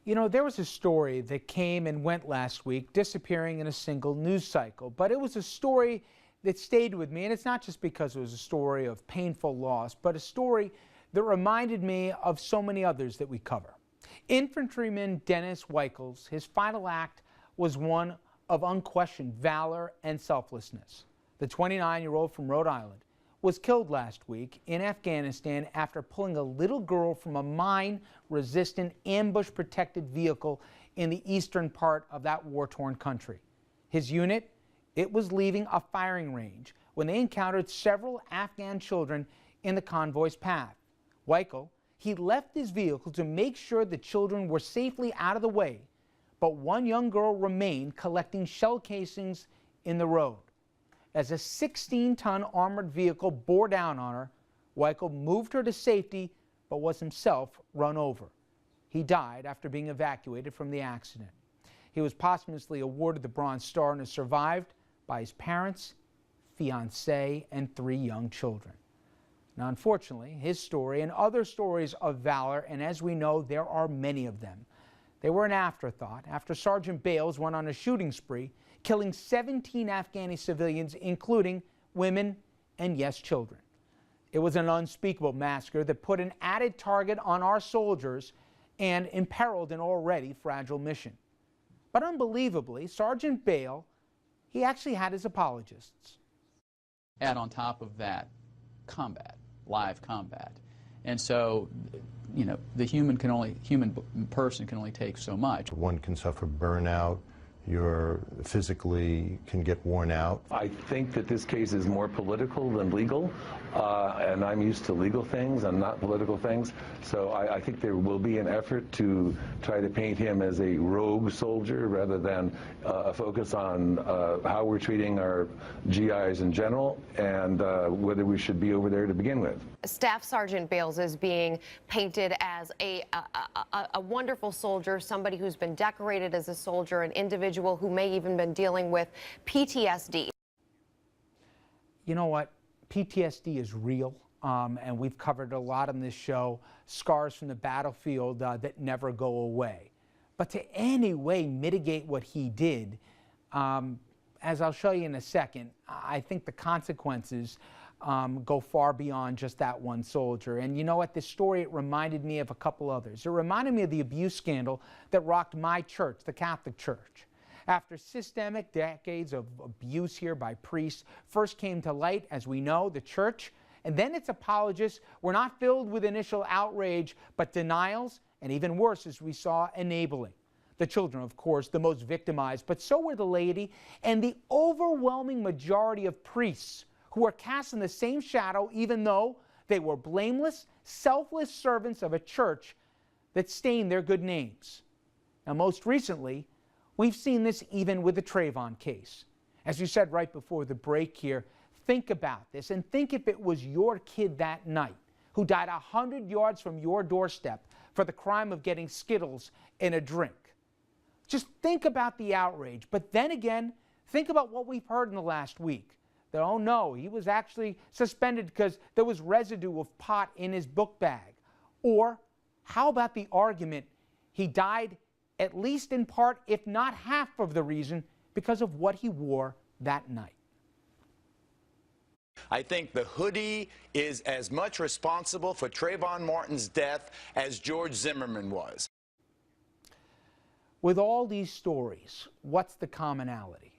You know, there was a story that came and went last week, disappearing in a single news cycle. But it was a story that stayed with me, and it's not just because it was a story of painful loss, but a story that reminded me of so many others that we cover. Infantryman Dennis Weichels, his final act was one of unquestioned valor and selflessness. The 29-year-old from Rhode Island was killed last week in Afghanistan after pulling a little girl from a mine-resistant, ambush-protected vehicle in the eastern part of that war-torn country. His unit, it was leaving a firing range when they encountered several Afghan children in the convoy's path. Weichel, he left his vehicle to make sure the children were safely out of the way, but one young girl remained collecting shell casings in the road. As a 16-ton armored vehicle bore down on her, Weichel moved her to safety but was himself run over. He died after being evacuated from the accident. He was posthumously awarded the Bronze Star and is survived by his parents, fiancé, and 3 young children. Now, unfortunately, his story and other stories of valor, and as we know, there are many of them, they were an afterthought after Sergeant Bales went on a shooting spree, killing 17 Afghani civilians, including women and, yes, children. It was an unspeakable massacre that put an added target on our soldiers and imperiled an already fragile mission. But unbelievably, Sergeant Bale, he actually had his apologists. Add on top of that, combat, live combat. And so, you know, the human person can only take so much. One can suffer burnout. You physically can get worn out. I think that this case is more political than legal, and I'm used to legal things and not political things. So I think there will be an effort to try to paint him as a rogue soldier rather than a focus on how we're treating our GIs in general and whether we should be over there to begin with. Staff Sergeant Bales is being painted as a wonderful soldier, somebody who's been decorated as a soldier, an individual who may even been dealing with PTSD. You know what? PTSD is real, and we've covered a lot on this show, scars from the battlefield that never go away. But to any way mitigate what he did, as I'll show you in a second, I think the consequences go far beyond just that one soldier. And you know what? This story, it reminded me of a couple others. It reminded me of the abuse scandal that rocked my church, the Catholic Church. After systemic decades of abuse here by priests first came to light, as we know, the church and then its apologists were not filled with initial outrage, but denials, and even worse, as we saw, enabling. The children, of course, the most victimized, but so were the laity and the overwhelming majority of priests who were cast in the same shadow, even though they were blameless, selfless servants of a church that stained their good names. Now, most recently, we've seen this even with the Trayvon case. As you said right before the break here, think about this and think if it was your kid that night who died 100 yards from your doorstep for the crime of getting Skittles in a drink. Just think about the outrage. But then again, think about what we've heard in the last week. That, oh no, he was actually suspended because there was residue of pot in his book bag. Or how about the argument he died at least in part, if not half of the reason, because of what he wore that night. I think the hoodie is as much responsible for Trayvon Martin's death as George Zimmerman was. With all these stories, what's the commonality?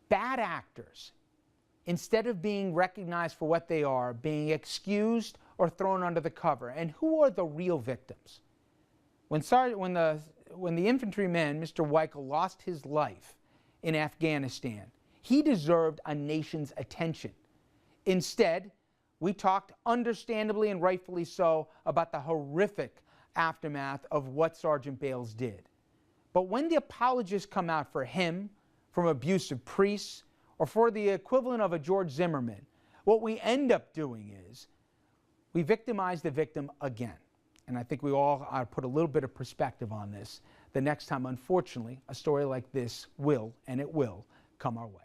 Bad actors, instead of being recognized for what they are, being excused or thrown under the cover. And who are the real victims? When the infantryman, Mr. Weichel, lost his life in Afghanistan, he deserved a nation's attention. Instead, we talked, understandably and rightfully so, about the horrific aftermath of what Sergeant Bales did. But when the apologists come out for him, from abusive priests, or for the equivalent of a George Zimmerman, what we end up doing is we victimize the victim again. And I think we all ought to put a little bit of perspective on this the next time, unfortunately, a story like this will, and it will, come our way.